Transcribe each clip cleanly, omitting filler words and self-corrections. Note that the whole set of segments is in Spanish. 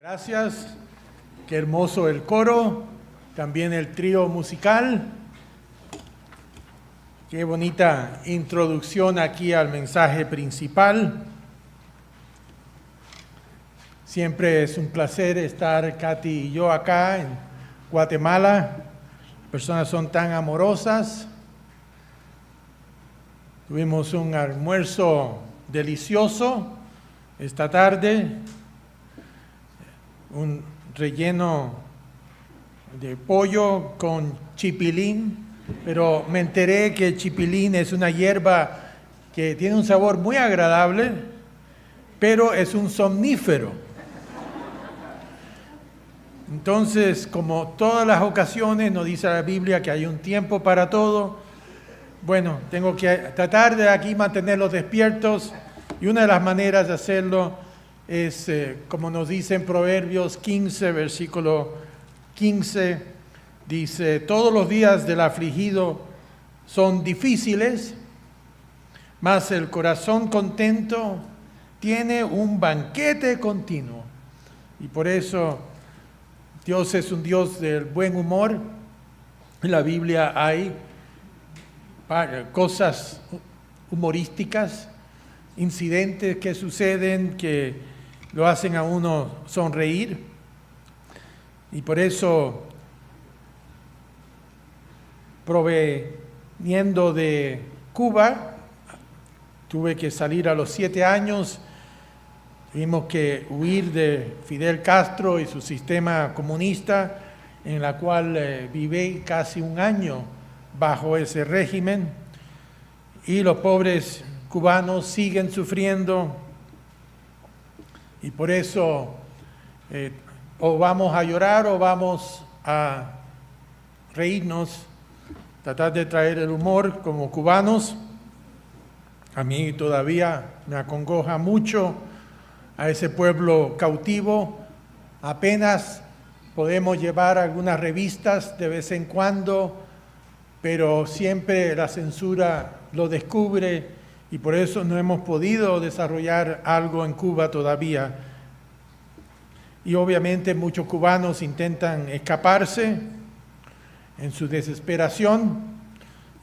Gracias, qué hermoso el coro, también el trío musical. Qué bonita introducción aquí al mensaje principal. Siempre es un placer estar Katy y yo acá en Guatemala. Las personas son tan amorosas. Tuvimos un almuerzo delicioso esta tarde. Un relleno de pollo con chipilín, pero me enteré que el chipilín es una hierba que tiene un sabor muy agradable, pero es un somnífero. Entonces, como todas las ocasiones, nos dice la Biblia que hay un tiempo para todo. Bueno, tengo que tratar de aquí mantenerlos despiertos, y una de las maneras de hacerlo es, como nos dice en Proverbios 15, versículo 15, dice: todos los días del afligido son difíciles, mas el corazón contento tiene un banquete continuo. Y por eso Dios es un Dios del buen humor. En la Biblia hay cosas humorísticas, incidentes que suceden que lo hacen a uno sonreír. Y por eso, proveniendo de Cuba, tuve que salir a los 7 años. Tuvimos que huir de Fidel Castro y su sistema comunista, en la cual viví casi un año bajo ese régimen. Y los pobres cubanos siguen sufriendo. Y por eso o vamos a llorar o vamos a reírnos, tratar de traer el humor como cubanos. A mí todavía me acongoja mucho a ese pueblo cautivo. Apenas podemos llevar algunas revistas de vez en cuando, pero siempre la censura lo descubre. Y por eso no hemos podido desarrollar algo en Cuba todavía. Y obviamente muchos cubanos intentan escaparse en su desesperación,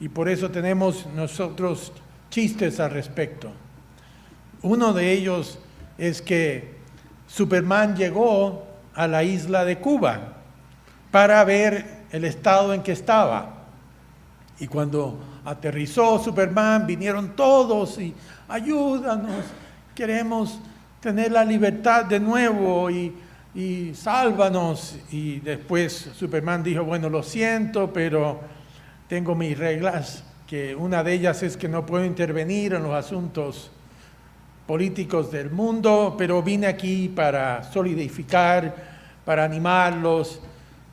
y por eso tenemos nosotros chistes al respecto. Uno de ellos es que Superman llegó a la isla de Cuba para ver el estado en que estaba. Y cuando aterrizó Superman, vinieron todos y ayúdanos, queremos tener la libertad de nuevo y sálvanos. Y después Superman dijo: bueno, lo siento, pero tengo mis reglas, que una de ellas es que no puedo intervenir en los asuntos políticos del mundo, pero vine aquí para solidificar, para animarlos,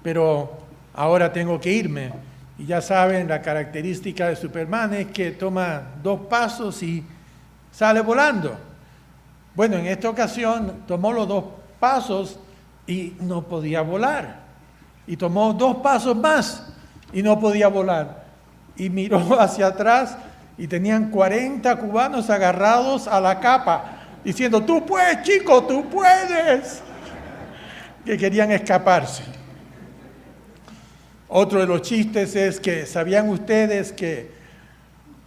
pero ahora tengo que irme. Y ya saben, la característica de Superman es que toma 2 pasos y sale volando. Bueno, en esta ocasión tomó los 2 pasos y no podía volar. Y tomó 2 pasos más y no podía volar. Y miró hacia atrás y tenían 40 cubanos agarrados a la capa, diciendo: tú puedes, chico, tú puedes. Que querían escaparse. Otro de los chistes es que, ¿sabían ustedes que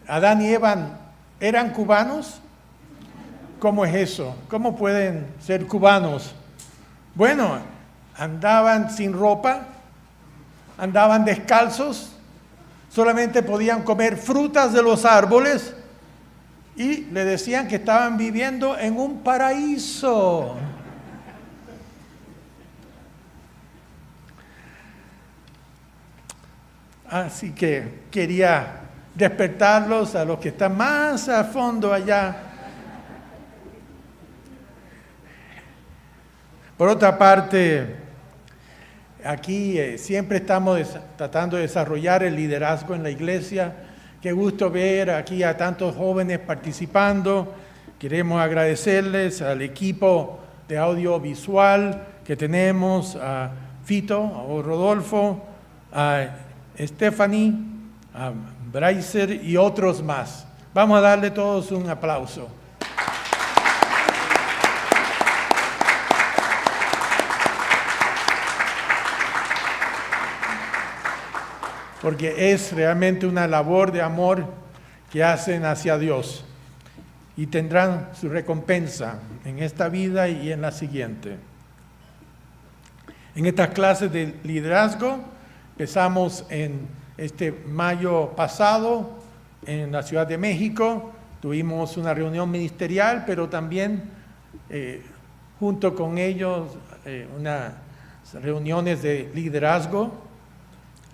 Adán y Eva eran cubanos? ¿Cómo es eso? ¿Cómo pueden ser cubanos? Bueno, andaban sin ropa, andaban descalzos, solamente podían comer frutas de los árboles y le decían que estaban viviendo en un paraíso. Así que quería despertarlos a los que están más a fondo allá. Por otra parte, aquí siempre estamos tratando de desarrollar el liderazgo en la iglesia. Qué gusto ver aquí a tantos jóvenes participando. Queremos agradecerles al equipo de audiovisual que tenemos, a Fito, a Rodolfo, a Stephanie, a Brycer y otros más. Vamos a darle todos un aplauso. porque es realmente una labor de amor que hacen hacia Dios y tendrán su recompensa en esta vida y en la siguiente. En estas clases de liderazgo empezamos en este mayo pasado en la Ciudad de México. Tuvimos una reunión ministerial, pero también junto con ellos unas reuniones de liderazgo.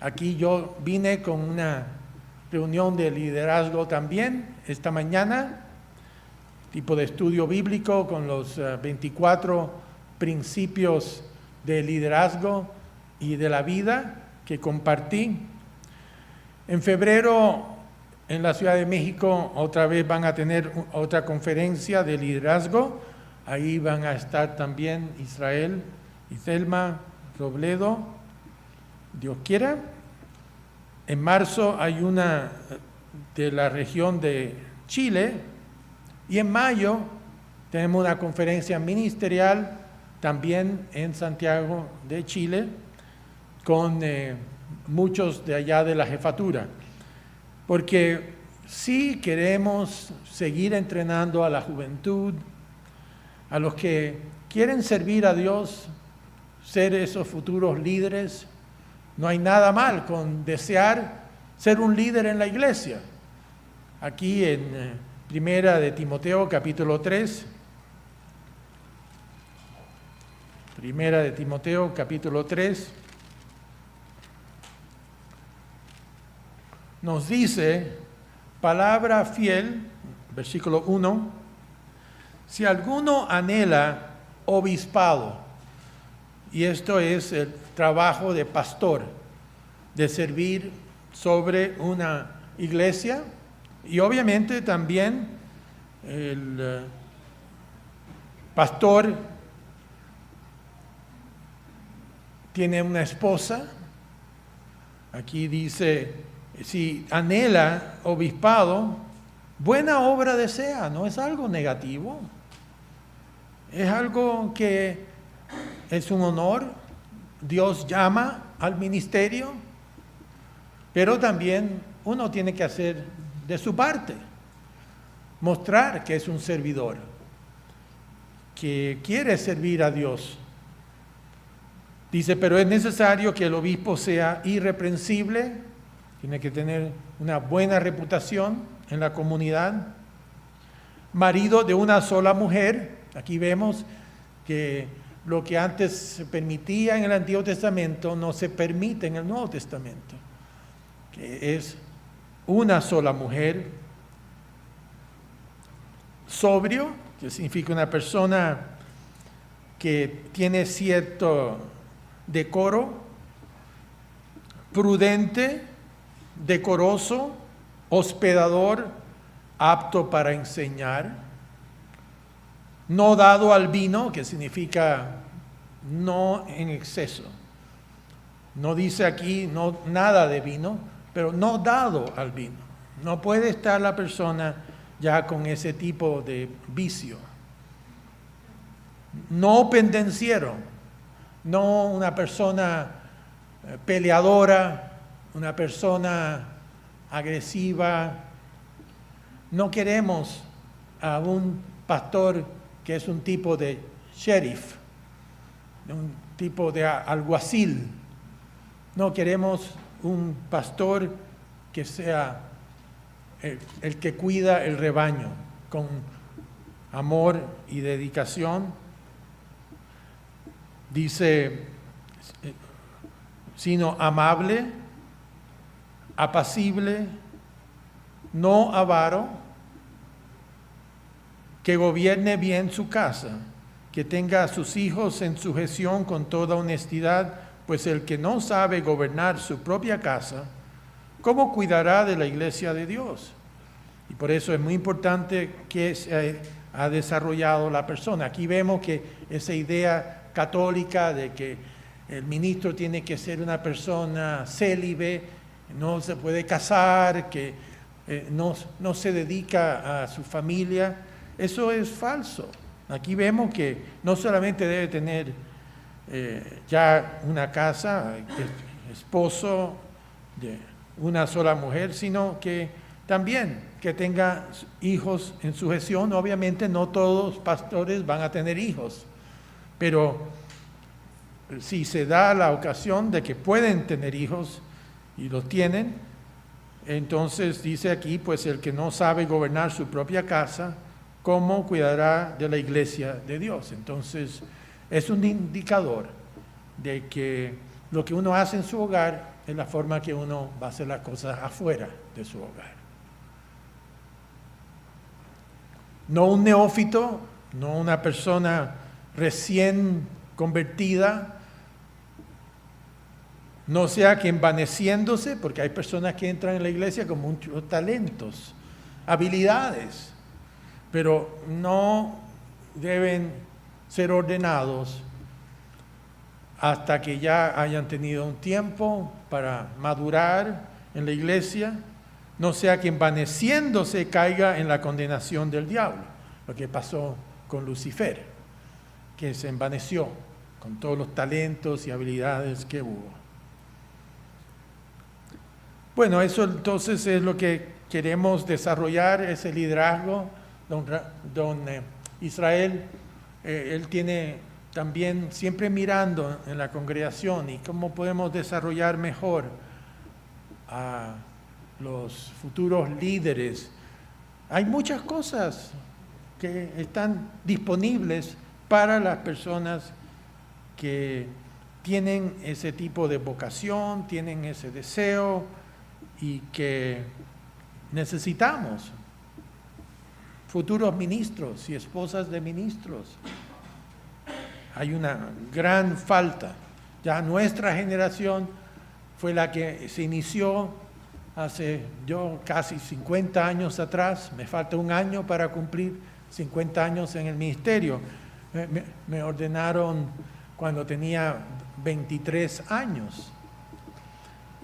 Aquí yo vine con una reunión de liderazgo también esta mañana, tipo de estudio bíblico con los 24 principios de liderazgo y de la vida que compartí. En febrero en la Ciudad de México otra vez van a tener otra conferencia de liderazgo. Ahí van a estar también Israel y Thelma Robledo, Dios quiera. En marzo hay una de la región de Chile y en mayo tenemos una conferencia ministerial también en Santiago de Chile con muchos de allá de la jefatura, porque sí queremos seguir entrenando a la juventud, a los que quieren servir a Dios, ser esos futuros líderes. No hay nada mal con desear ser un líder en la iglesia. Aquí en Primera de Timoteo, capítulo 3. Primera de Timoteo, capítulo 3. Nos dice, palabra fiel, versículo 1, si alguno anhela obispado, y esto es el trabajo de pastor, de servir sobre una iglesia, y obviamente también el pastor tiene una esposa. Aquí dice, si anhela obispado, buena obra desea, no es algo negativo, es algo que es un honor. Dios llama al ministerio, pero también uno tiene que hacer de su parte, mostrar que es un servidor, que quiere servir a Dios. Dice, pero es necesario que el obispo sea irreprensible, tiene que tener una buena reputación en la comunidad, marido de una sola mujer. Aquí vemos que lo que antes se permitía en el Antiguo Testamento no se permite en el Nuevo Testamento, que es una sola mujer. Sobrio, que significa una persona que tiene cierto decoro. Prudente, decoroso, hospedador, apto para enseñar. No dado al vino, que significa no en exceso. No dice aquí no, nada de vino, pero no dado al vino. No puede estar la persona ya con ese tipo de vicio. No pendenciero, no una persona peleadora, una persona agresiva. No queremos a un pastor que es un tipo de sheriff, un tipo de alguacil. No queremos un pastor que sea el que cuida el rebaño con amor y dedicación. Dice, sino amable, apacible, no avaro, que gobierne bien su casa, que tenga a sus hijos en sujeción con toda honestidad, pues el que no sabe gobernar su propia casa, ¿cómo cuidará de la iglesia de Dios? Y por eso es muy importante que se ha desarrollado la persona. Aquí vemos que esa idea católica de que el ministro tiene que ser una persona célibe, no se puede casar, que no se dedica a su familia, eso es falso. Aquí vemos que no solamente debe tener ya una casa, esposo, una sola mujer, sino que también que tenga hijos en sujeción. Obviamente no todos los pastores van a tener hijos, pero si se da la ocasión de que pueden tener hijos y los tienen, entonces dice aquí, pues el que no sabe gobernar su propia casa, ¿cómo cuidará de la iglesia de Dios? Entonces es un indicador de que lo que uno hace en su hogar es la forma que uno va a hacer las cosas afuera de su hogar. No un neófito, no una persona recién convertida, no sea que envaneciéndose, porque hay personas que entran en la iglesia con muchos talentos, habilidades, pero no deben ser ordenados hasta que ya hayan tenido un tiempo para madurar en la iglesia, no sea que envaneciéndose caiga en la condenación del diablo, lo que pasó con Lucifer, que se envaneció con todos los talentos y habilidades que hubo. Bueno, eso entonces es lo que queremos desarrollar, ese liderazgo. Don Israel, él tiene también siempre mirando en la congregación y cómo podemos desarrollar mejor a los futuros líderes. Hay muchas cosas que están disponibles para las personas que tienen ese tipo de vocación, tienen ese deseo y que necesitamos futuros ministros y esposas de ministros. Hay una gran falta. Ya nuestra generación fue la que se inició hace casi 50 años atrás. Me falta un año para cumplir 50 años en el ministerio. Me ordenaron cuando tenía 23 años.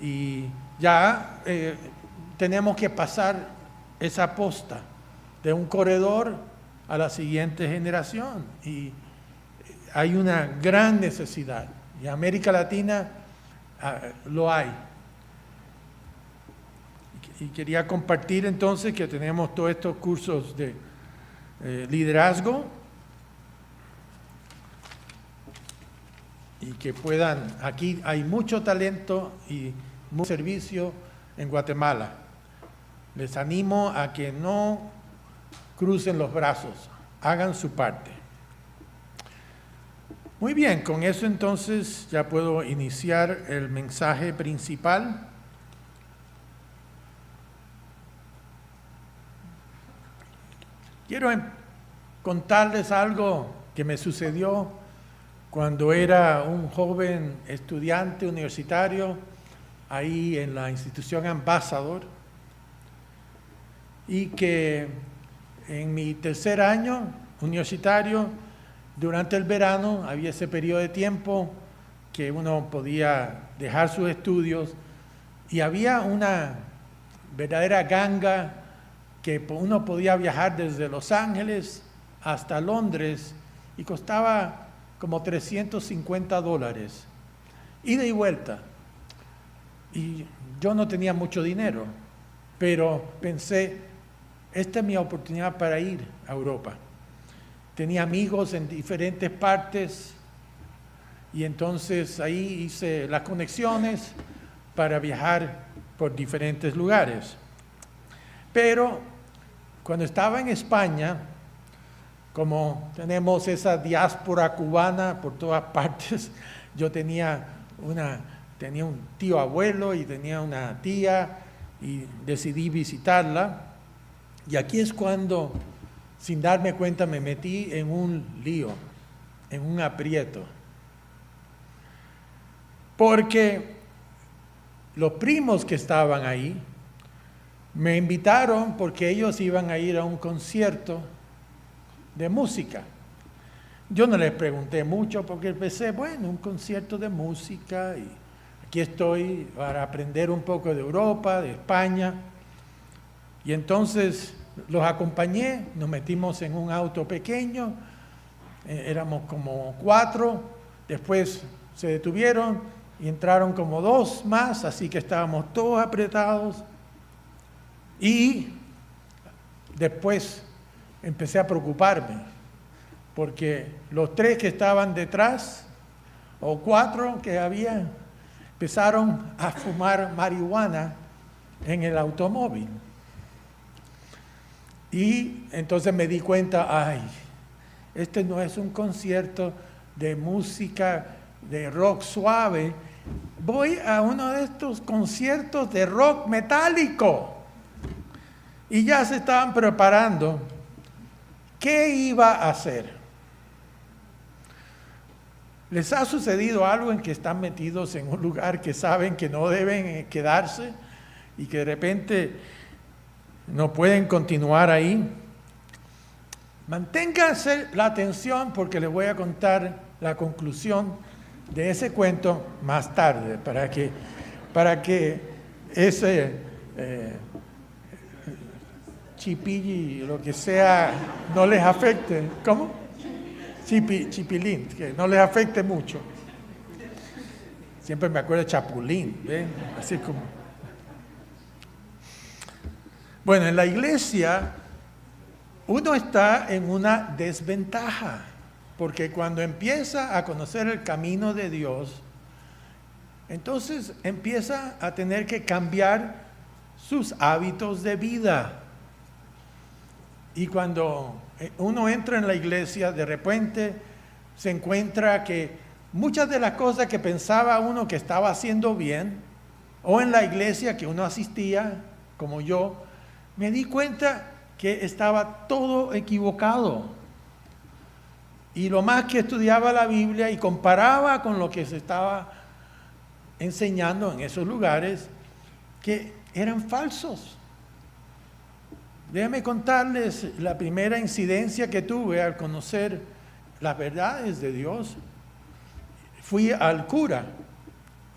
Y ya tenemos que pasar esa posta de un corredor a la siguiente generación. Y hay una gran necesidad. Y en América Latina lo hay. Y quería compartir entonces que tenemos todos estos cursos de liderazgo y que puedan, aquí hay mucho talento y mucho servicio en Guatemala. Les animo a que no crucen los brazos, hagan su parte. Muy bien, con eso entonces ya puedo iniciar el mensaje principal. Quiero contarles algo que me sucedió cuando era un joven estudiante universitario ahí en la institución Ambassador, y que en mi tercer año universitario, durante el verano, había ese periodo de tiempo que uno podía dejar sus estudios y había una verdadera ganga que uno podía viajar desde Los Ángeles hasta Londres y costaba como $350, ida y vuelta. Y yo no tenía mucho dinero, pero pensé, esta es mi oportunidad para ir a Europa. Tenía amigos en diferentes partes y entonces ahí hice las conexiones para viajar por diferentes lugares. Pero cuando estaba en España, como tenemos esa diáspora cubana por todas partes, yo tenía un tío abuelo y tenía una tía y decidí visitarla. Y aquí es cuando, sin darme cuenta, me metí en un lío, en un aprieto. Porque los primos que estaban ahí me invitaron porque ellos iban a ir a un concierto de música. Yo no les pregunté mucho porque pensé, bueno, un concierto de música y aquí estoy para aprender un poco de Europa, de España. Y entonces los acompañé, nos metimos en un auto pequeño, éramos como 4, después se detuvieron, y entraron como 2 más, así que estábamos todos apretados. Y después empecé a preocuparme, porque los 3 que estaban detrás, o 4 que había, empezaron a fumar marihuana en el automóvil. Y entonces me di cuenta, este no es un concierto de música de rock suave, voy a uno de estos conciertos de rock metálico. Y ya se estaban preparando. ¿Qué iba a hacer? ¿Les ha sucedido algo en que están metidos en un lugar que saben que no deben quedarse y que de repente no pueden continuar ahí? Manténganse la atención porque les voy a contar la conclusión de ese cuento más tarde para que ese chipilli, lo que sea, no les afecte. ¿Cómo? Chipilín, que no les afecte mucho. Siempre me acuerdo de Chapulín, ¿ven? Así como. Bueno, en la iglesia uno está en una desventaja, porque cuando empieza a conocer el camino de Dios, entonces empieza a tener que cambiar sus hábitos de vida. Y cuando uno entra en la iglesia, de repente se encuentra que muchas de las cosas que pensaba uno que estaba haciendo bien, o en la iglesia que uno asistía, como yo, me di cuenta que estaba todo equivocado. Y lo más que estudiaba la Biblia y comparaba con lo que se estaba enseñando en esos lugares, que eran falsos. Déjenme contarles la primera incidencia que tuve al conocer las verdades de Dios. Fui al cura,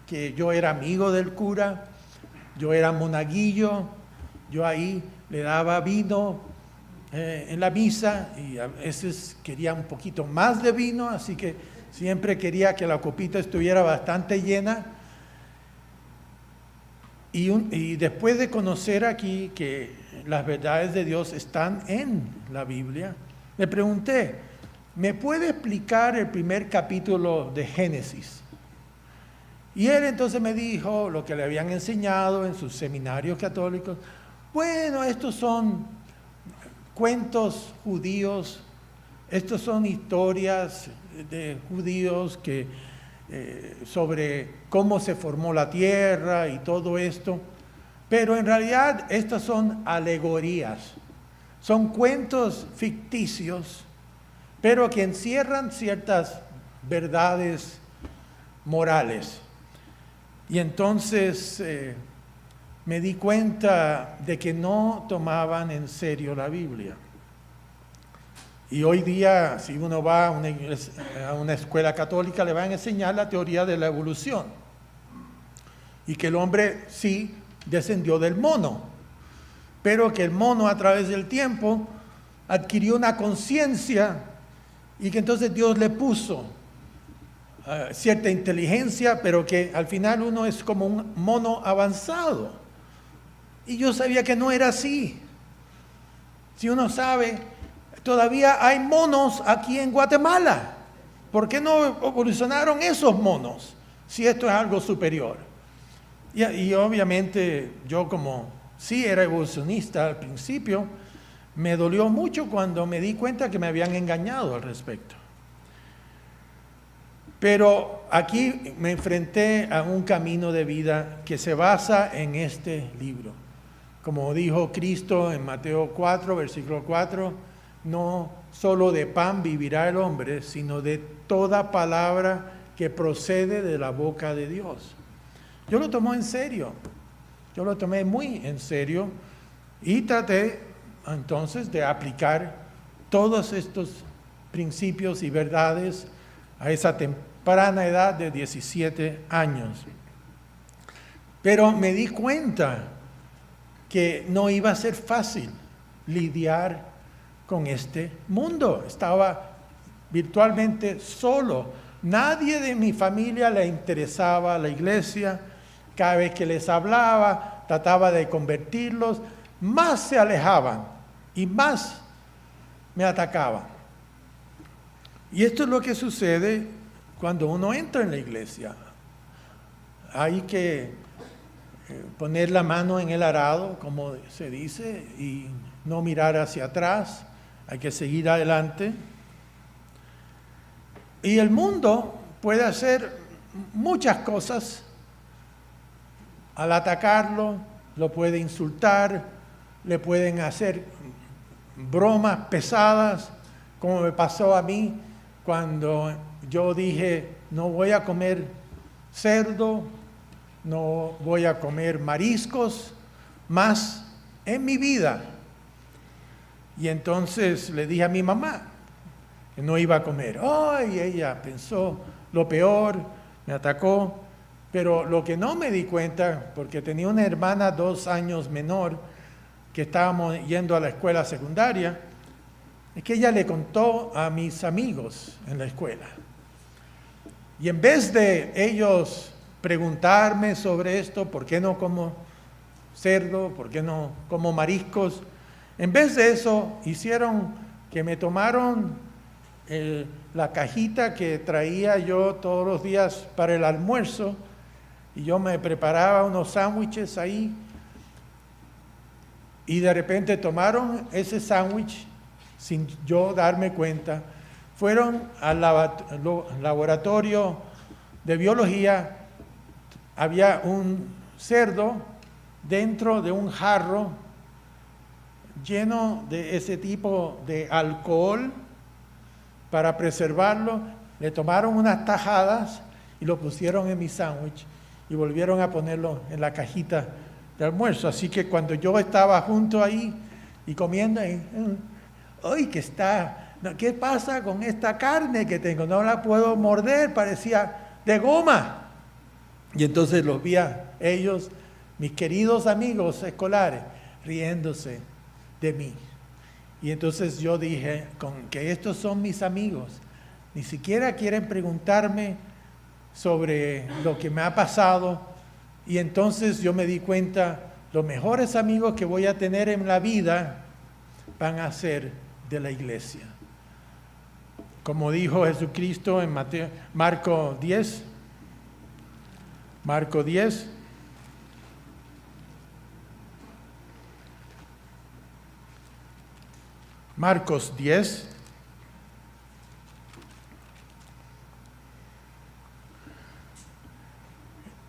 que yo era amigo del cura, yo era monaguillo, yo ahí le daba vino en la misa y a veces quería un poquito más de vino, así que siempre quería que la copita estuviera bastante llena. Y después de conocer aquí que las verdades de Dios están en la Biblia, le pregunté, ¿me puede explicar el primer capítulo de Génesis? Y él entonces me dijo lo que le habían enseñado en sus seminarios católicos. Bueno, estos son cuentos judíos, estos son historias de judíos sobre cómo se formó la tierra y todo esto, pero en realidad estas son alegorías, son cuentos ficticios, pero que encierran ciertas verdades morales. Y entonces me di cuenta de que no tomaban en serio la Biblia. Y hoy día, si uno va a una escuela católica, le van a enseñar la teoría de la evolución. Y que el hombre sí descendió del mono, pero que el mono a través del tiempo adquirió una conciencia y que entonces Dios le puso cierta inteligencia, pero que al final uno es como un mono avanzado. Y yo sabía que no era así. Si uno sabe, todavía hay monos aquí en Guatemala. ¿Por qué no evolucionaron esos monos si esto es algo superior? Y obviamente yo, como sí era evolucionista al principio, me dolió mucho cuando me di cuenta que me habían engañado al respecto. Pero aquí me enfrenté a un camino de vida que se basa en este libro. Como dijo Cristo en Mateo 4, versículo 4, no solo de pan vivirá el hombre, sino de toda palabra que procede de la boca de Dios. Yo lo tomé en serio, yo lo tomé muy en serio y traté entonces de aplicar todos estos principios y verdades a esa temprana edad de 17 años. Pero me di cuenta que no iba a ser fácil lidiar con este mundo. Estaba virtualmente solo Nadie de mi familia le interesaba la iglesia. Cada vez que les hablaba, trataba de convertirlos, más se alejaban y más me atacaban. Y esto es lo que sucede cuando uno entra en la iglesia. Hay que poner la mano en el arado, como se dice, y no mirar hacia atrás. Hay que seguir adelante. Y el mundo puede hacer muchas cosas. Al atacarlo, lo puede insultar, le pueden hacer bromas pesadas, como me pasó a mí cuando yo dije, no voy a comer cerdo, no voy a comer mariscos más en mi vida. Y entonces le dije a mi mamá que no iba a comer. ¡Ay! Ella pensó lo peor, me atacó. Pero lo que no me di cuenta, porque tenía una hermana 2 años menor, que estábamos yendo a la escuela secundaria, es que ella le contó a mis amigos en la escuela. Y en vez de ellos preguntarme sobre esto, ¿por qué no como cerdo? ¿Por qué no como mariscos? En vez de eso, hicieron que me tomaron la cajita que traía yo todos los días para el almuerzo, y yo me preparaba unos sándwiches ahí, y de repente tomaron ese sándwich sin yo darme cuenta, fueron al laboratorio de biología, había un cerdo dentro de un jarro lleno de ese tipo de alcohol para preservarlo, le tomaron unas tajadas y lo pusieron en mi sándwich y volvieron a ponerlo en la cajita de almuerzo. Así que cuando yo estaba junto ahí y comiendo, ¡ay, qué pasa con esta carne que tengo! No la puedo morder, parecía de goma. Y entonces los vi a ellos, mis queridos amigos escolares, riéndose de mí. Y entonces yo dije, con que estos son mis amigos, ni siquiera quieren preguntarme sobre lo que me ha pasado. Y entonces yo me di cuenta, los mejores amigos que voy a tener en la vida van a ser de la iglesia. Como dijo Jesucristo en Marcos 10,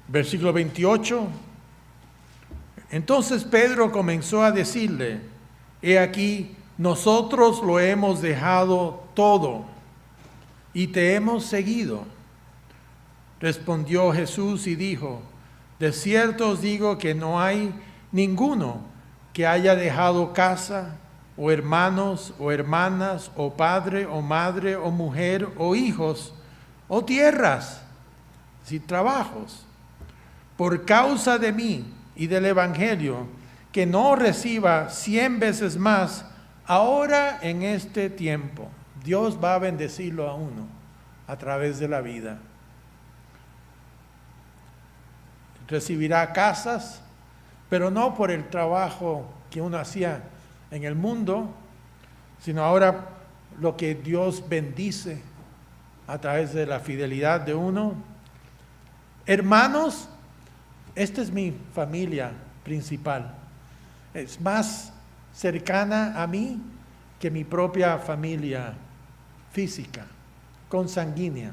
versículo 28. Entonces Pedro comenzó a decirle, he aquí, nosotros lo hemos dejado todo y te hemos seguido. Respondió Jesús y dijo, de cierto os digo que no hay ninguno que haya dejado casa, o hermanos, o hermanas, o padre, o madre, o mujer, o hijos, o tierras, y trabajos, por causa de mí y del Evangelio, que no reciba 100 veces más ahora en este tiempo. Dios va a bendecirlo a uno a través de la vida. Recibirá casas, pero no por el trabajo que uno hacía en el mundo, sino ahora lo que Dios bendice a través de la fidelidad de uno. Hermanos, esta es mi familia principal. Es más cercana a mí que mi propia familia física, consanguínea.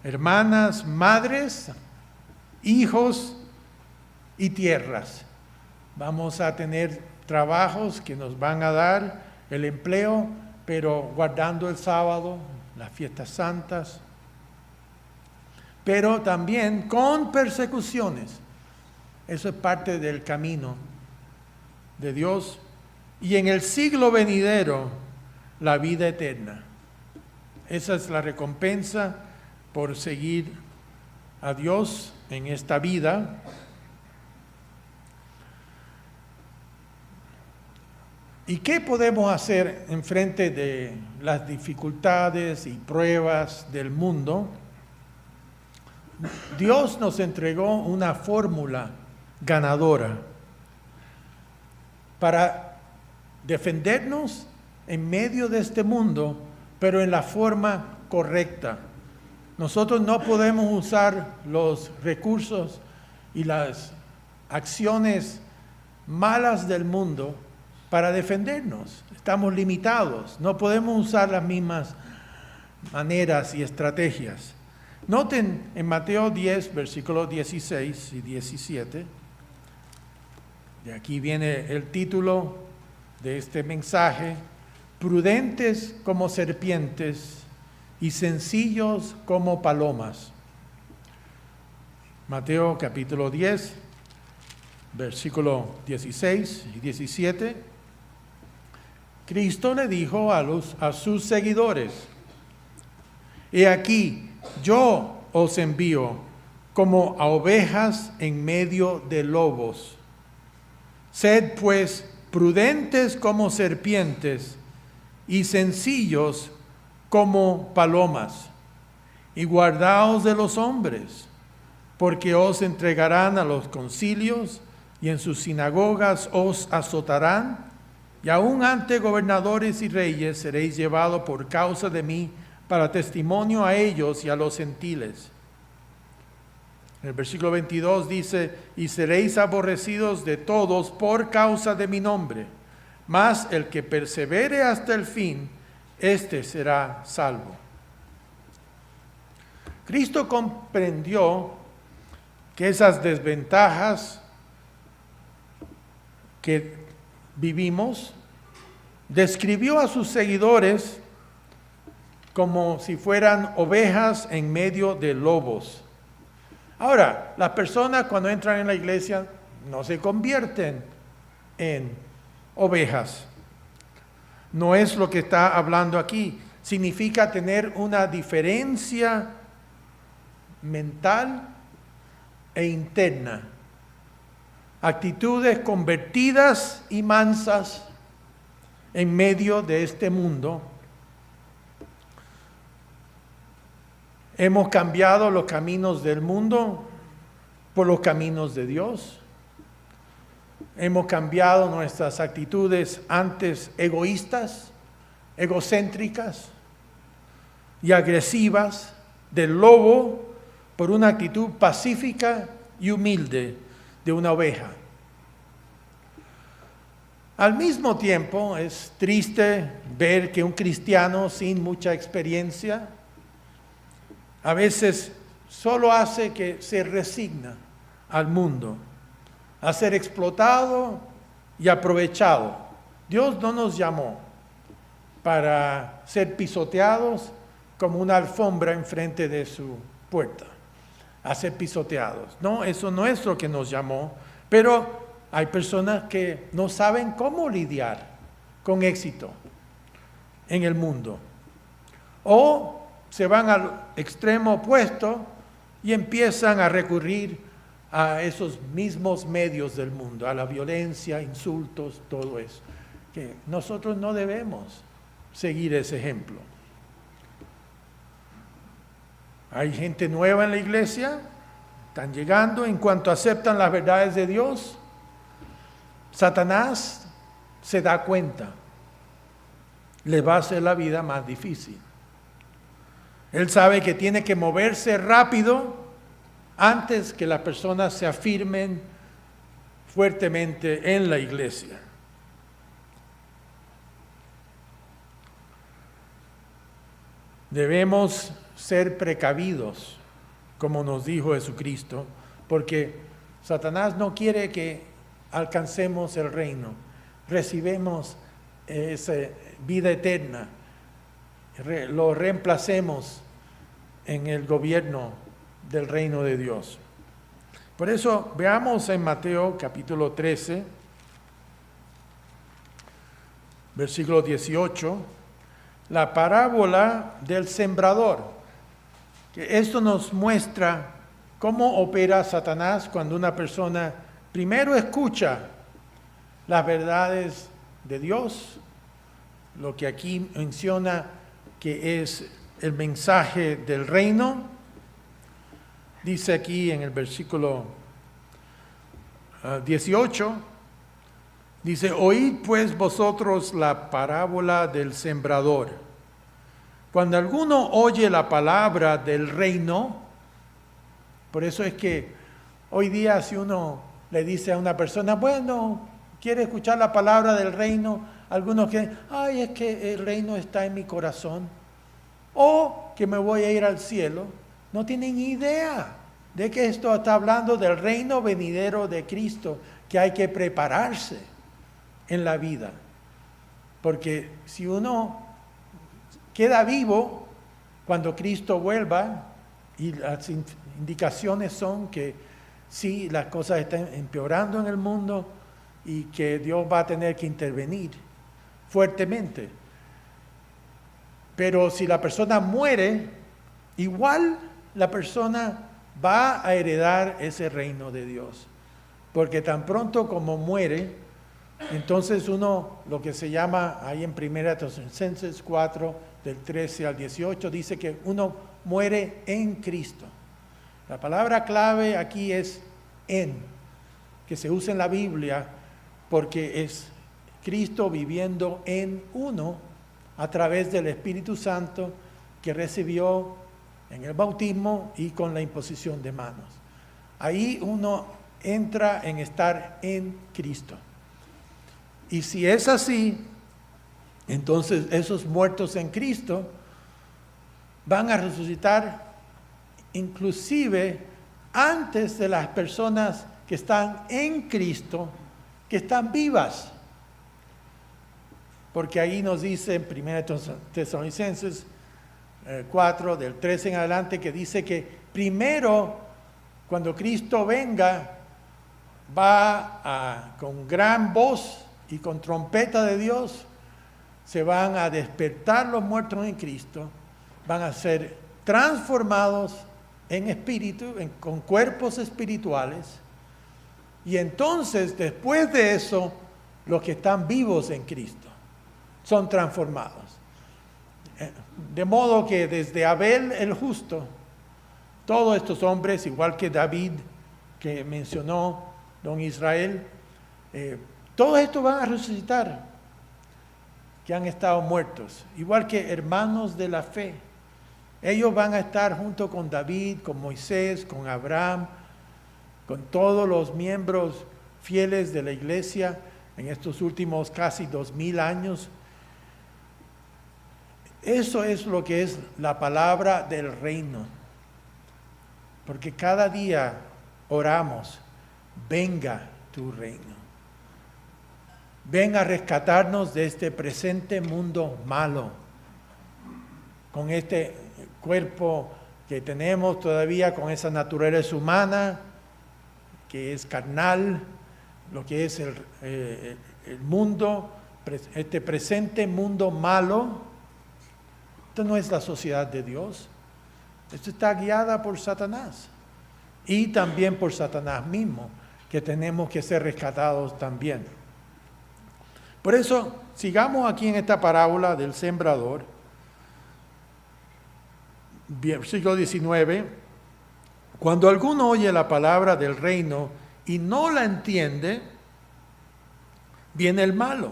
Hermanas, madres, hijos y tierras. Vamos a tener trabajos que nos van a dar el empleo, pero guardando el sábado, las fiestas santas, pero también con persecuciones. Eso es parte del camino de Dios. Y en el siglo venidero, la vida eterna. Esa es la recompensa por seguir a Dios en esta vida. ¿Y qué podemos hacer en frente de las dificultades y pruebas del mundo? Dios nos entregó una fórmula ganadora para defendernos en medio de este mundo, pero en la forma correcta. Nosotros no podemos usar los recursos y las acciones malas del mundo para defendernos. Estamos limitados, no podemos usar las mismas maneras y estrategias. Noten en Mateo 10, versículos 16 y 17, de aquí viene el título de este mensaje: prudentes como serpientes y sencillos como palomas. Mateo capítulo 10, versículo 16 y 17. Cristo le dijo a sus seguidores: he aquí, yo os envío como a ovejas en medio de lobos. Sed pues prudentes como serpientes y sencillos como palomas, y guardaos de los hombres, porque os entregarán a los concilios, y en sus sinagogas os azotarán, y aun ante gobernadores y reyes seréis llevados por causa de mí para testimonio a ellos y a los gentiles. En el versículo 22 dice: y seréis aborrecidos de todos por causa de mi nombre, mas el que persevere hasta el fin, éste será salvo. Cristo comprendió que esas desventajas que vivimos, describió a sus seguidores como si fueran ovejas en medio de lobos. Ahora, las personas cuando entran en la iglesia no se convierten en ovejas. No es lo que está hablando aquí. Significa tener una diferencia mental e interna. Actitudes convertidas y mansas en medio de este mundo. Hemos cambiado los caminos del mundo por los caminos de Dios. Hemos cambiado nuestras actitudes antes egoístas, egocéntricas y agresivas del lobo por una actitud pacífica y humilde de una oveja. Al mismo tiempo, es triste ver que un cristiano sin mucha experiencia a veces solo hace que se resigna al mundo, a ser explotado y aprovechado. Dios no nos llamó para ser pisoteados como una alfombra enfrente de su puerta, a ser pisoteados. No, eso no es lo que nos llamó, pero hay personas que no saben cómo lidiar con éxito en el mundo. O se van al extremo opuesto y empiezan a recurrir a esos mismos medios del mundo, a la violencia, insultos, todo eso. Que nosotros no debemos seguir ese ejemplo. Hay gente nueva en la iglesia, están llegando, en cuanto aceptan las verdades de Dios, Satanás se da cuenta, les va a hacer la vida más difícil. Él sabe que tiene que moverse rápido antes que las personas se afirmen fuertemente en la iglesia. Debemos ser precavidos, como nos dijo Jesucristo, porque Satanás no quiere que alcancemos el reino, recibamos esa vida eterna, lo reemplacemos en el gobierno del reino de Dios. Por eso veamos en Mateo capítulo 13, versículo 18, la parábola del sembrador. Que esto nos muestra cómo opera Satanás cuando una persona primero escucha las verdades de Dios, lo que aquí menciona que es el mensaje del reino. Dice aquí en el versículo 18, dice: oíd pues vosotros la parábola del sembrador. Cuando alguno oye la palabra del reino, por eso es que hoy día si uno le dice a una persona, bueno, quiere escuchar la palabra del reino, algunos que, ay, es que el reino está en mi corazón, o que me voy a ir al cielo, no tienen idea de que esto está hablando del reino venidero de Cristo, que hay que prepararse en la vida. Porque si uno queda vivo cuando Cristo vuelva, y las indicaciones son que sí, las cosas están empeorando en el mundo y que Dios va a tener que intervenir fuertemente. Pero si la persona muere, igual la persona va a heredar ese reino de Dios. Porque tan pronto como muere, entonces uno, lo que se llama ahí en 1 Tesalonicenses 4, del 13 al 18, dice que uno muere en Cristo. La palabra clave aquí es en, que se usa en la Biblia porque es Cristo viviendo en uno a través del Espíritu Santo que recibió en el bautismo y con la imposición de manos. Ahí uno entra en estar en Cristo. Y si es así, entonces esos muertos en Cristo van a resucitar inclusive antes de las personas que están en Cristo, que están vivas. Porque ahí nos dice en 1 Tesalonicenses 4, del 13 en adelante, que dice que primero, cuando Cristo venga, con gran voz y con trompeta de Dios, se van a despertar los muertos en Cristo, van a ser transformados en espíritu, con cuerpos espirituales, y entonces después de eso, los que están vivos en Cristo son transformados. De modo que desde Abel el justo, todos estos hombres, igual que David, que mencionó don Israel, todos estos van a resucitar, que han estado muertos, igual que hermanos de la fe. Ellos van a estar junto con David, con Moisés, con Abraham, con todos los miembros fieles de la iglesia en estos últimos casi 2000 años. Eso es lo que es la palabra del reino. Porque cada día oramos, venga tu reino. Ven a rescatarnos de este presente mundo malo, con este cuerpo que tenemos todavía, con esa naturaleza humana, que es carnal, lo que es el mundo, este presente mundo malo. Esto no es la sociedad de Dios. Esto está guiada por Satanás y también por Satanás mismo, que tenemos que ser rescatados también. Por eso, sigamos aquí en esta parábola del sembrador, versículo 19. Cuando alguno oye la palabra del reino y no la entiende, viene el malo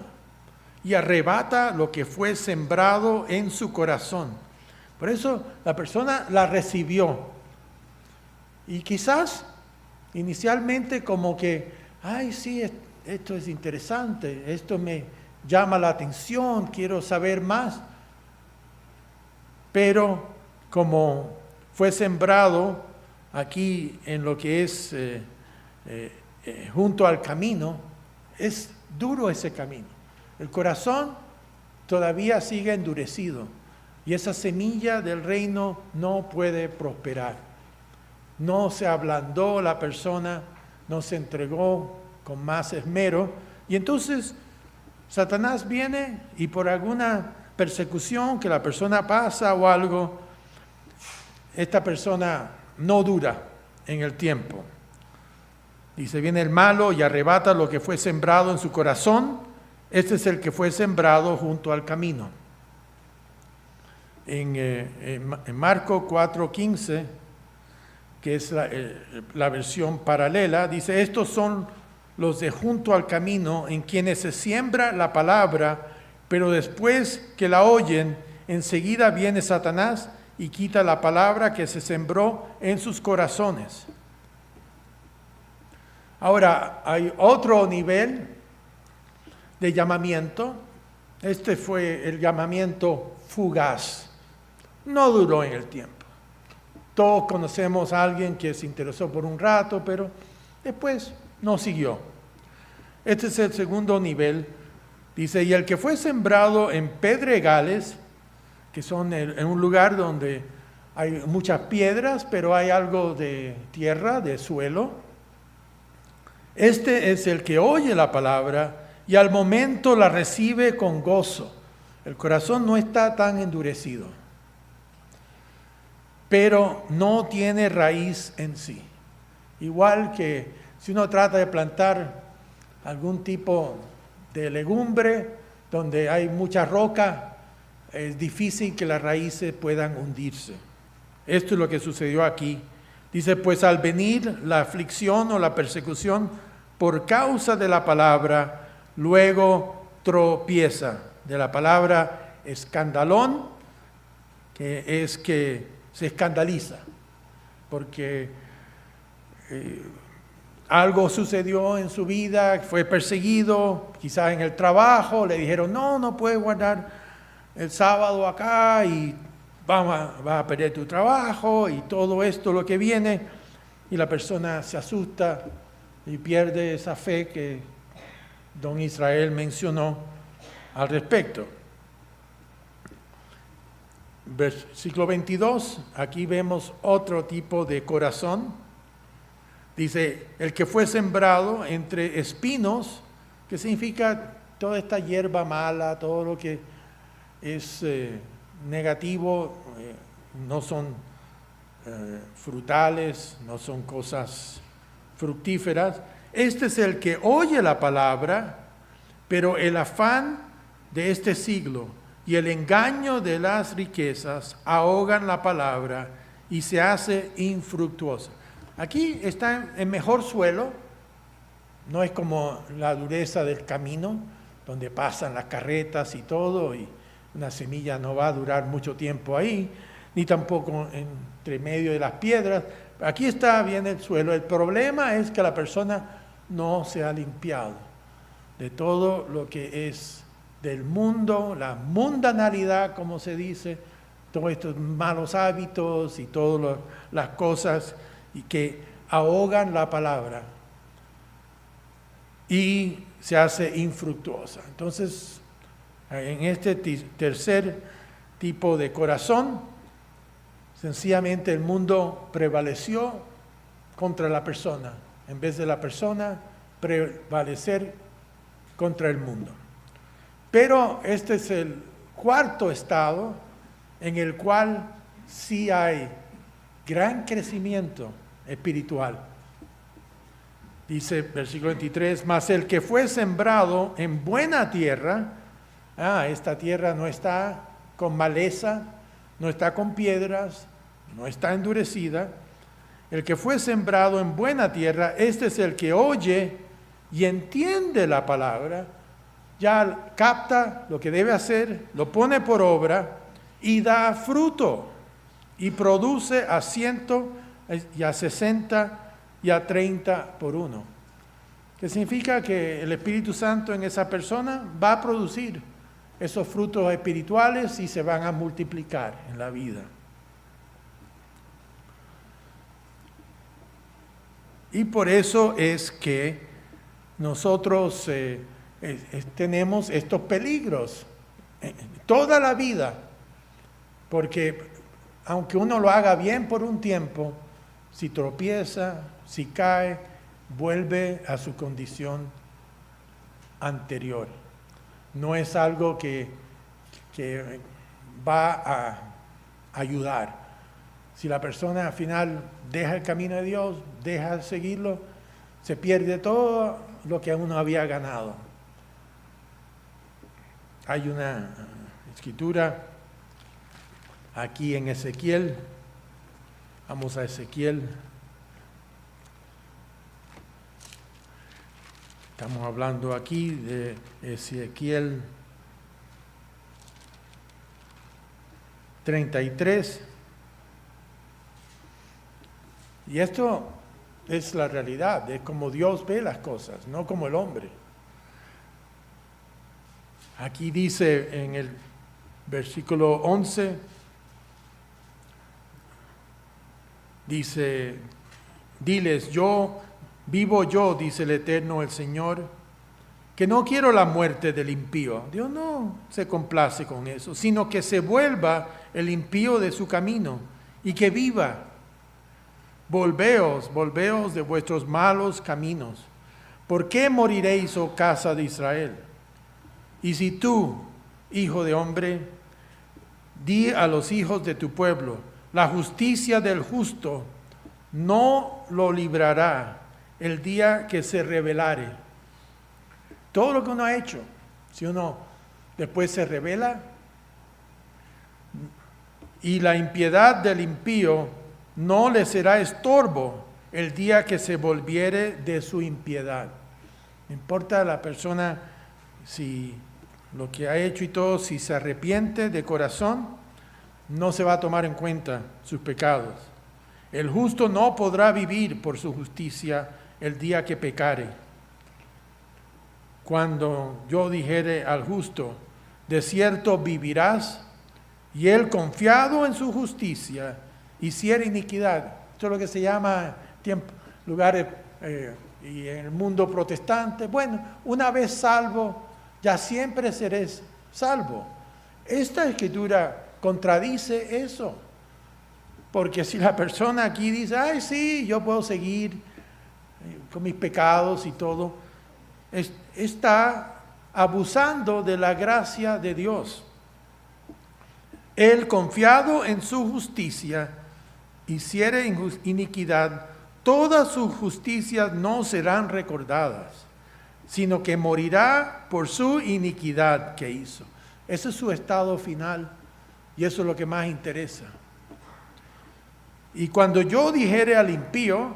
y arrebata lo que fue sembrado en su corazón. Por eso la persona la recibió. Y quizás inicialmente como que, ay, sí, esto es interesante, esto me llama la atención, quiero saber más. Pero como fue sembrado aquí en lo que es junto al camino, es duro ese camino. El corazón todavía sigue endurecido y esa semilla del reino no puede prosperar. No se ablandó la persona, no se entregó con más esmero, y entonces Satanás viene y por alguna persecución que la persona pasa o algo, esta persona no dura en el tiempo. Dice, viene el malo y arrebata lo que fue sembrado en su corazón. Este es el que fue sembrado junto al camino. En Marcos 4:15, que es la versión paralela, dice: estos son los de junto al camino, en quienes se siembra la palabra, pero después que la oyen, enseguida viene Satanás y quita la palabra que se sembró en sus corazones. Ahora, hay otro nivel de llamamiento. Este fue el llamamiento fugaz. No duró en el tiempo. Todos conocemos a alguien que se interesó por un rato, pero después no siguió. Este es el segundo nivel. Dice: y el que fue sembrado en pedregales, que son en un lugar donde hay muchas piedras, pero hay algo de tierra, de suelo. Este es el que oye la palabra y al momento la recibe con gozo. El corazón no está tan endurecido, pero no tiene raíz en sí. Igual que si uno trata de plantar algún tipo de legumbre donde hay mucha roca, es difícil que las raíces puedan hundirse. Esto es lo que sucedió aquí. Dice: pues al venir la aflicción o la persecución por causa de la palabra, luego tropieza. De la palabra escandalón, que es que se escandaliza, porque algo sucedió en su vida, fue perseguido, quizás en el trabajo, le dijeron: no puedes guardar el sábado acá y vas a perder tu trabajo y todo esto lo que viene, y la persona se asusta y pierde esa fe que don Israel mencionó al respecto. Versículo 22, aquí vemos otro tipo de corazón. Dice: el que fue sembrado entre espinos, que significa toda esta hierba mala, todo lo que es negativo, no son frutales, no son cosas fructíferas. Este es el que oye la palabra, pero el afán de este siglo y el engaño de las riquezas ahogan la palabra y se hace infructuosa. Aquí está en mejor suelo, no es como la dureza del camino, donde pasan las carretas y todo, y una semilla no va a durar mucho tiempo ahí, ni tampoco entre medio de las piedras. Aquí está bien el suelo. El problema es que la persona no se ha limpiado de todo lo que es del mundo, la mundanalidad, como se dice, todos estos malos hábitos y todas las cosas y que ahogan la palabra y se hace infructuosa. Entonces, en este tercer tipo de corazón, sencillamente el mundo prevaleció contra la persona, en vez de la persona prevalecer contra el mundo. Pero este es el cuarto estado en el cual sí hay gran crecimiento espiritual. Dice versículo 23, mas el que fue sembrado en buena tierra, esta tierra no está con maleza, no está con piedras, no está endurecida. El que fue sembrado en buena tierra, este es el que oye y entiende la palabra, ya capta lo que debe hacer, lo pone por obra y da fruto y produce a 100 y a 60 y a 30 por uno. Que significa que el Espíritu Santo en esa persona va a producir esos frutos espirituales y se van a multiplicar en la vida. Y por eso es que nosotros tenemos estos peligros toda la vida, porque aunque uno lo haga bien por un tiempo, si tropieza, si cae, vuelve a su condición anterior. No es algo que va a ayudar. Si la persona al final deja el camino de Dios, deja de seguirlo, se pierde todo lo que uno había ganado. Hay una escritura aquí en Ezequiel. Vamos a Ezequiel. Estamos hablando aquí de Ezequiel 33. Y esto es la realidad, es como Dios ve las cosas, no como el hombre. Aquí dice en el versículo 11, dice, diles, vivo yo, dice el Eterno, el Señor, que no quiero la muerte del impío. Dios no se complace con eso, sino que se vuelva el impío de su camino y que viva. Volveos de vuestros malos caminos. ¿Por qué moriréis, oh casa de Israel? Y si tú, hijo de hombre, di a los hijos de tu pueblo, la justicia del justo no lo librará el día que se rebelare. Todo lo que uno ha hecho, si uno después se rebela, y la impiedad del impío no le será estorbo el día que se volviere de su impiedad. No importa la persona si lo que ha hecho y todo, si se arrepiente de corazón, no se va a tomar en cuenta sus pecados. El justo no podrá vivir por su justicia el día que pecare. Cuando yo dijere al justo, de cierto vivirás, y él confiado en su justicia, hiciera iniquidad. Esto es lo que se llama lugares y en el mundo protestante. Bueno, una vez salvo, ya siempre serás salvo. Esta escritura contradice eso. Porque si la persona aquí dice, ay sí, yo puedo seguir con mis pecados y todo, está abusando de la gracia de Dios. Él, confiado en su justicia, hiciere iniquidad, todas sus justicias no serán recordadas, sino que morirá por su iniquidad que hizo. Ese es su estado final y eso es lo que más interesa. Y cuando yo dijere al impío,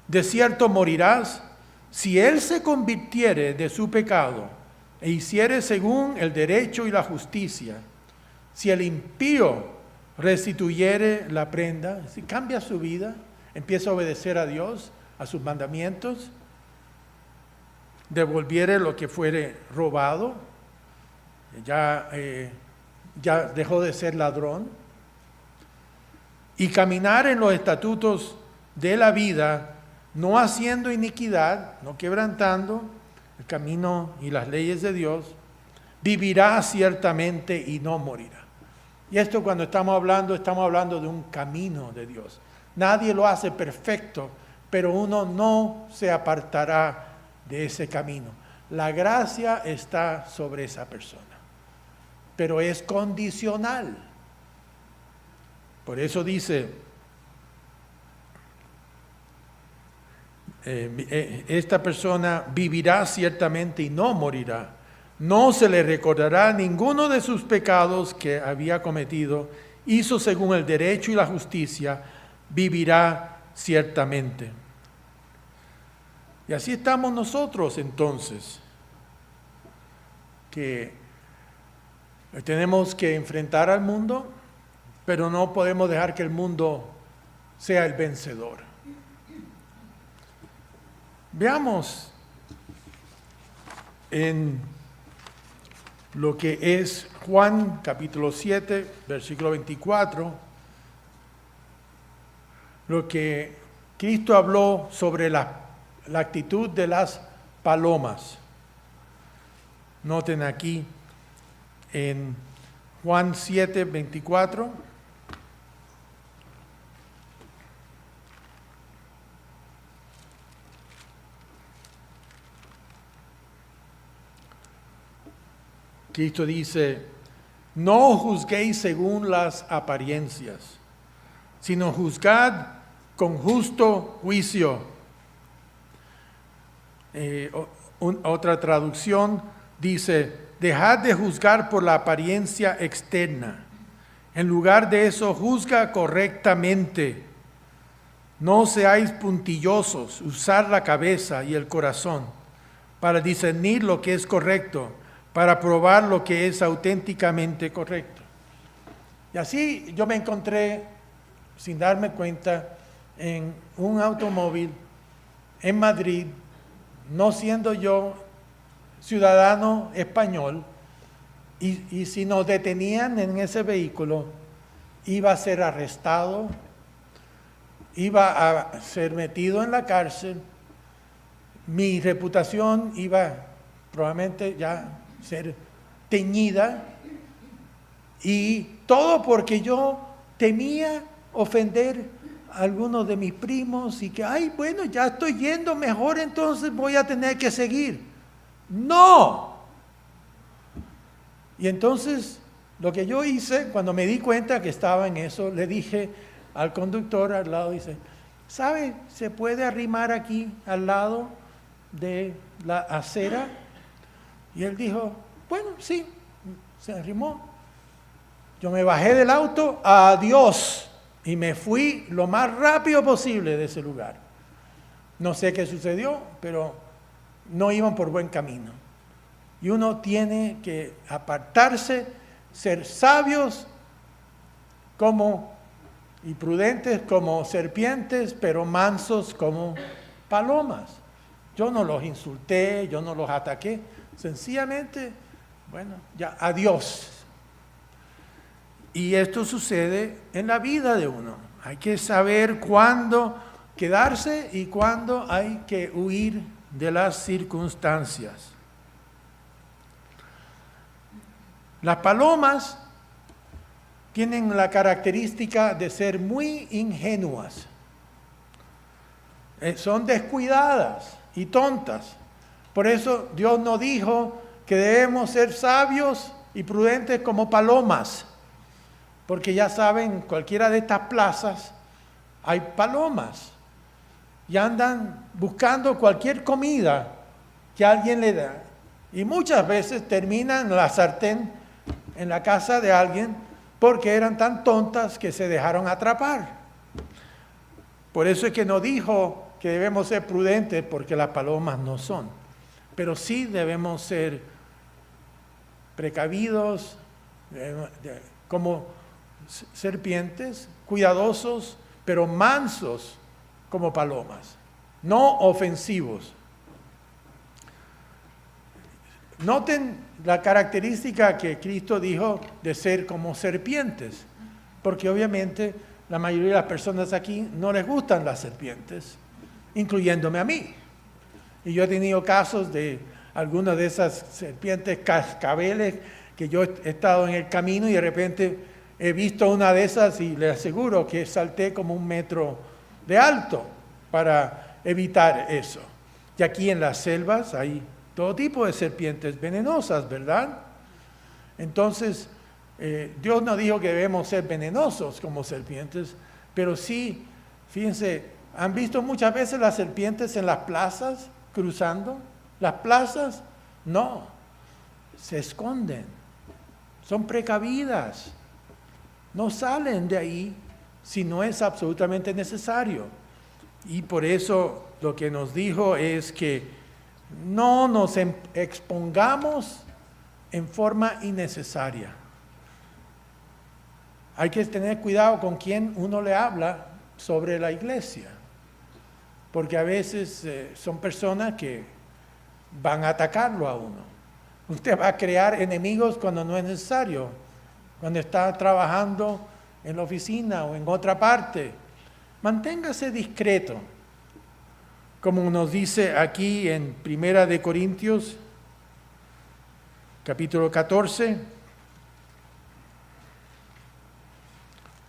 de cierto morirás, si él se convirtiere de su pecado e hiciere según el derecho y la justicia, si el impío restituyere la prenda, si cambia su vida, empieza a obedecer a Dios, a sus mandamientos, devolviere lo que fuere robado, ya dejó de ser ladrón, y caminar en los estatutos de la vida, no haciendo iniquidad, no quebrantando el camino y las leyes de Dios, vivirá ciertamente y no morirá. Y esto cuando estamos hablando de un camino de Dios. Nadie lo hace perfecto, pero uno no se apartará de ese camino. La gracia está sobre esa persona, pero es condicional. Por eso dice, esta persona vivirá ciertamente y no morirá. No se le recordará ninguno de sus pecados que había cometido. Hizo según el derecho y la justicia, vivirá ciertamente. Y así estamos nosotros entonces, que tenemos que enfrentar al mundo, pero no podemos dejar que el mundo sea el vencedor. Veamos en lo que es Juan capítulo 7, versículo 24, lo que Cristo habló sobre la actitud de las palomas. Noten aquí en Juan 7, 24. Cristo dice, no juzguéis según las apariencias, sino juzgad con justo juicio. Otra traducción dice, dejad de juzgar por la apariencia externa. En lugar de eso, juzga correctamente. No seáis puntillosos, usad la cabeza y el corazón para discernir lo que es correcto, para probar lo que es auténticamente correcto. Y así yo me encontré, sin darme cuenta, en un automóvil en Madrid, no siendo yo ciudadano español, y si nos detenían en ese vehículo, iba a ser arrestado, iba a ser metido en la cárcel, mi reputación iba probablemente ya a ser teñida, y todo porque yo temía ofender a algunos de mis primos y que, ay, bueno, ya estoy yendo mejor, entonces voy a tener que seguir. ¡No! Y entonces, lo que yo hice, cuando me di cuenta que estaba en eso, le dije al conductor al lado, dice, ¿sabe? ¿Se puede arrimar aquí al lado de la acera? Y él dijo, bueno, sí, se arrimó. Yo me bajé del auto, adiós, y me fui lo más rápido posible de ese lugar. No sé qué sucedió, pero no iban por buen camino. Y uno tiene que apartarse, ser sabios y prudentes como serpientes, pero mansos como palomas. Yo no los insulté, yo no los ataqué, sencillamente, bueno, ya, adiós. Y esto sucede en la vida de uno. Hay que saber cuándo quedarse y cuándo hay que huir de las circunstancias. Las palomas tienen la característica de ser muy ingenuas. Son descuidadas y tontas. Por eso Dios nos dijo que debemos ser sabios y prudentes como palomas. Porque ya saben, en cualquiera de estas plazas hay palomas. Y andan buscando cualquier comida que alguien le da. Y muchas veces terminan la sartén en la casa de alguien porque eran tan tontas que se dejaron atrapar. Por eso es que no dijo que debemos ser prudentes, porque las palomas no son. Pero sí debemos ser precavidos, como serpientes, cuidadosos, pero mansos como palomas, no ofensivos. Noten la característica que Cristo dijo de ser como serpientes, porque obviamente la mayoría de las personas aquí no les gustan las serpientes, incluyéndome a mí. Y yo he tenido casos de algunas de esas serpientes cascabeles que yo he estado en el camino y de repente he visto una de esas y les aseguro que salté como 1 metro de alto para evitar eso. Y aquí en las selvas hay todo tipo de serpientes venenosas, ¿verdad? Entonces, Dios no dijo que debemos ser venenosos como serpientes, pero sí, fíjense, ¿han visto muchas veces las serpientes en las plazas cruzando? Las plazas, no, se esconden, son precavidas, no salen de ahí si no es absolutamente necesario. Y por eso lo que nos dijo es que no nos expongamos en forma innecesaria. Hay que tener cuidado con quién uno le habla sobre la iglesia, porque a veces son personas que van a atacarlo a uno. Usted va a crear enemigos cuando no es necesario, cuando está trabajando en la oficina o en otra parte. Manténgase discreto. Como nos dice aquí en 1 Corintios, capítulo 14,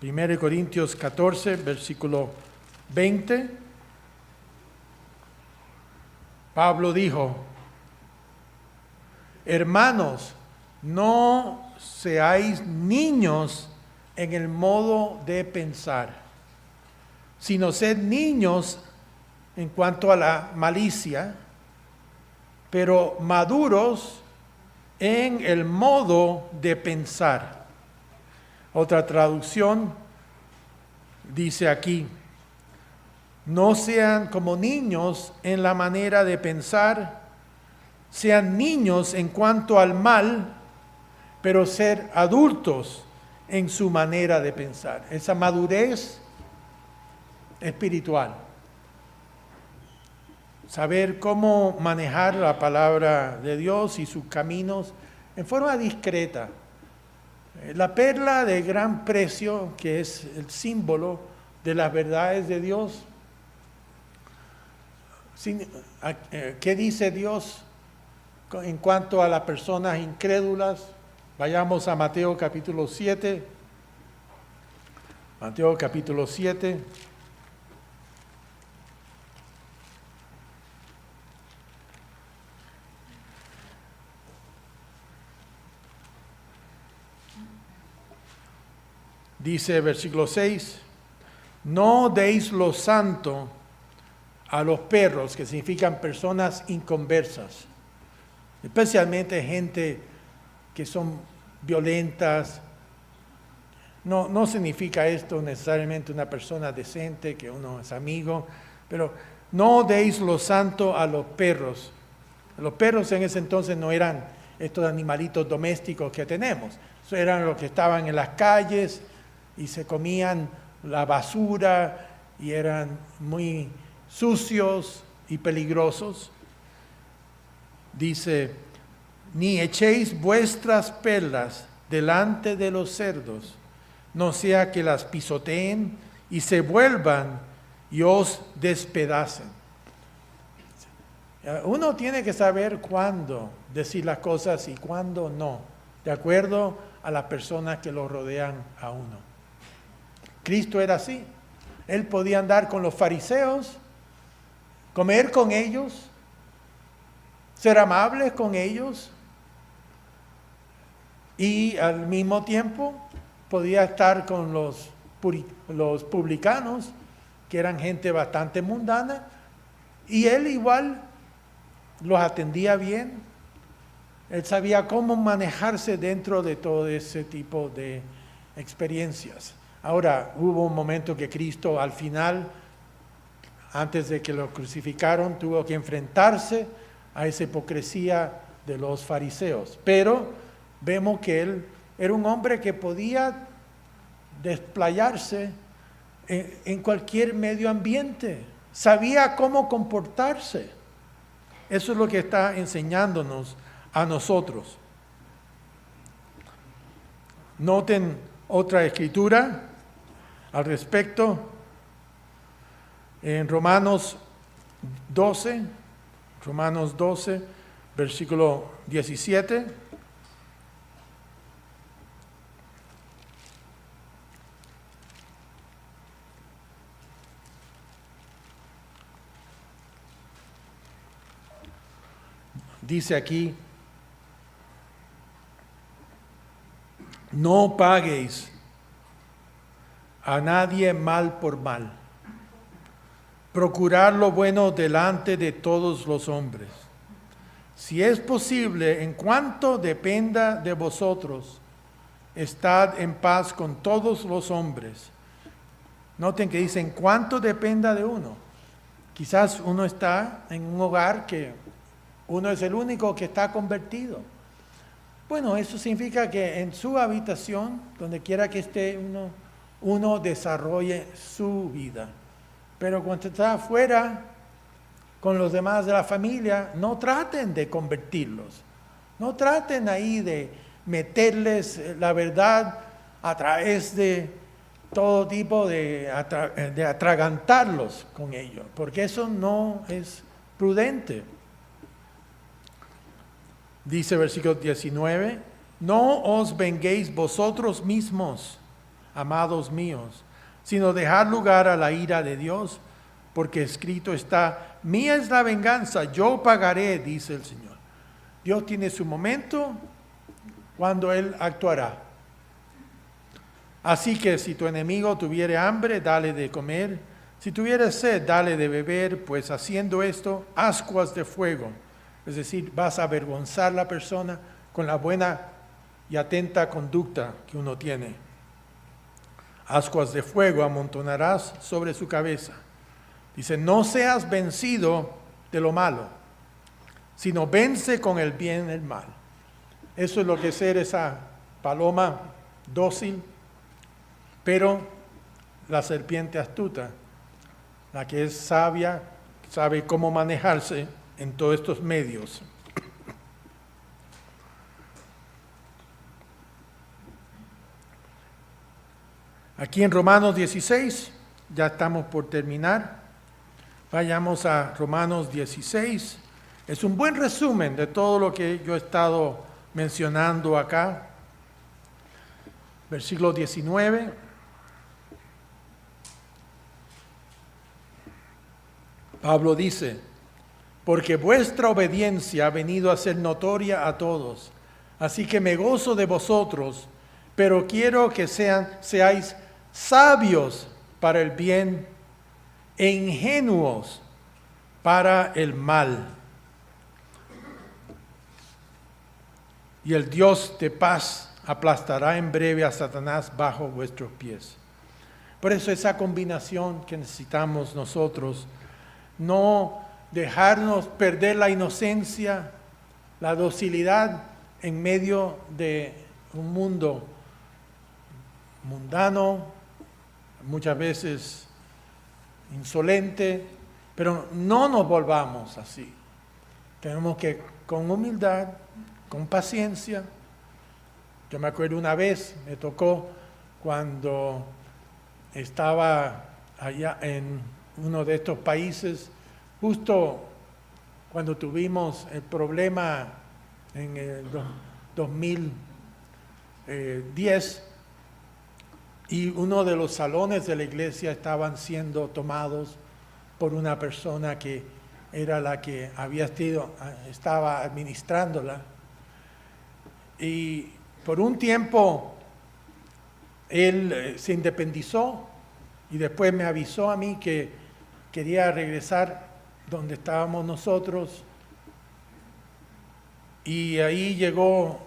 1 Corintios 14, versículo 20, Pablo dijo, hermanos, no seáis niños en el modo de pensar, sino sed niños en cuanto a la malicia, pero maduros en el modo de pensar. Otra traducción dice aquí, no sean como niños en la manera de pensar, sean niños en cuanto al mal, pero ser adultos en su manera de pensar. Esa madurez espiritual. Saber cómo manejar la palabra de Dios y sus caminos en forma discreta. La perla de gran precio, que es el símbolo de las verdades de Dios. ¿Qué dice Dios en cuanto a las personas incrédulas? Vayamos a Mateo capítulo 7. Mateo capítulo 7. Dice versículo 6, no deis lo santo a los perros, que significan personas inconversas, especialmente gente que son violentas. No significa esto necesariamente una persona decente, que uno es amigo, pero no deis lo santo a los perros. Los perros en ese entonces no eran estos animalitos domésticos que tenemos, eran los que estaban en las calles y se comían la basura y eran muy sucios y peligrosos. Dice, ni echéis vuestras perlas delante de los cerdos, no sea que las pisoteen y se vuelvan y os despedacen. Uno tiene que saber cuándo decir las cosas y cuándo no, de acuerdo a las personas que lo rodean a uno. Cristo era así. Él podía andar con los fariseos, comer con ellos, ser amables con ellos, y al mismo tiempo podía estar con los publicanos, que eran gente bastante mundana, y él igual los atendía bien. Él sabía cómo manejarse dentro de todo ese tipo de experiencias. Ahora, hubo un momento que Cristo al final, antes de que lo crucificaron, tuvo que enfrentarse a esa hipocresía de los fariseos. Pero vemos que él era un hombre que podía desplayarse en cualquier medio ambiente. Sabía cómo comportarse. Eso es lo que está enseñándonos a nosotros. Noten otra escritura al respecto. En Romanos 12, versículo 17. Dice aquí, no paguéis a nadie mal por mal. Procurad lo bueno delante de todos los hombres. Si es posible, en cuanto dependa de vosotros, estad en paz con todos los hombres. Noten que dice, en cuanto dependa de uno. Quizás uno está en un hogar que uno es el único que está convertido. Bueno, eso significa que en su habitación, donde quiera que esté uno desarrolle su vida. Pero cuando está afuera con los demás de la familia, no traten de convertirlos. No traten ahí de meterles la verdad a través de todo tipo de atragantarlos con ello, porque eso no es prudente. Dice versículo 19, no os venguéis vosotros mismos, amados míos, sino dejad lugar a la ira de Dios, porque escrito está, mía es la venganza, yo pagaré, dice el Señor. Dios tiene su momento cuando Él actuará. Así que si tu enemigo tuviere hambre, dale de comer, si tuviere sed, dale de beber, pues haciendo esto, ascuas de fuego. Es decir, vas a avergonzar a la persona, con la buena y atenta conducta que uno tiene. Ascuas de fuego amontonarás sobre su cabeza. Dice, no seas vencido de lo malo, sino vence con el bien el mal. Eso es lo que es ser esa paloma dócil, pero la serpiente astuta, la que es sabia, sabe cómo manejarse en todos estos medios. Aquí en Romanos 16, ya estamos por terminar. Vayamos a Romanos 16. Es un buen resumen de todo lo que yo he estado mencionando acá. Versículo 19. Pablo dice, porque vuestra obediencia ha venido a ser notoria a todos, así que me gozo de vosotros, pero quiero que seáis sabios para el bien e ingenuos para el mal. Y el Dios de paz aplastará en breve a Satanás bajo vuestros pies. Por eso esa combinación que necesitamos nosotros, no dejarnos perder la inocencia, la docilidad en medio de un mundo mundano, muchas veces insolente, pero no nos volvamos así. Tenemos que con humildad, con paciencia. Yo me acuerdo una vez, me tocó cuando estaba allá en uno de estos países, justo cuando tuvimos el problema en el 2010, y uno de los salones de la iglesia estaban siendo tomados por una persona que era la que estaba administrándola. Y por un tiempo él se independizó y después me avisó a mí que quería regresar donde estábamos nosotros. Y ahí llegó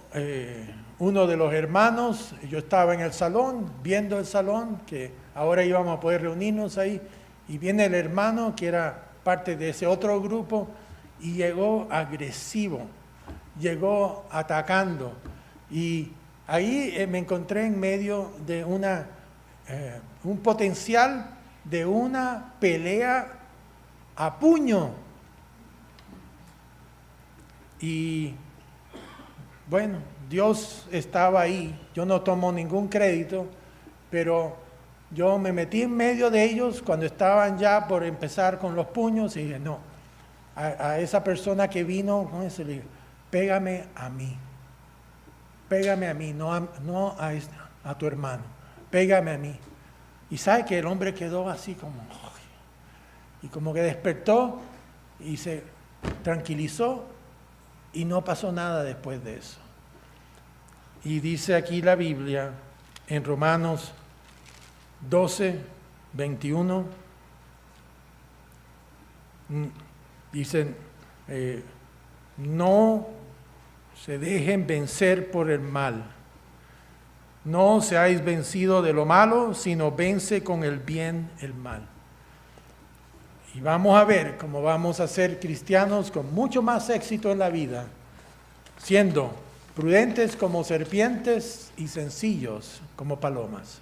uno de los hermanos. Yo estaba en el salón, viendo el salón, que ahora íbamos a poder reunirnos ahí. Y viene el hermano que era parte de ese otro grupo y llegó agresivo, llegó atacando. Y ahí me encontré en medio de un potencial de una pelea a puño. Y bueno, Dios estaba ahí. Yo no tomo ningún crédito, pero yo me metí en medio de ellos cuando estaban ya por empezar con los puños y dije, no, a esa persona que vino con eso le dije, pégame a mí, no a tu hermano, pégame a mí. Y sabe que el hombre quedó así como que despertó y se tranquilizó y no pasó nada después de eso. Y dice aquí la Biblia en Romanos 12, 21, dicen, no se dejen vencer por el mal. No seáis vencidos de lo malo, sino vence con el bien el mal. Y vamos a ver cómo vamos a ser cristianos con mucho más éxito en la vida, siendo prudentes como serpientes y sencillos como palomas.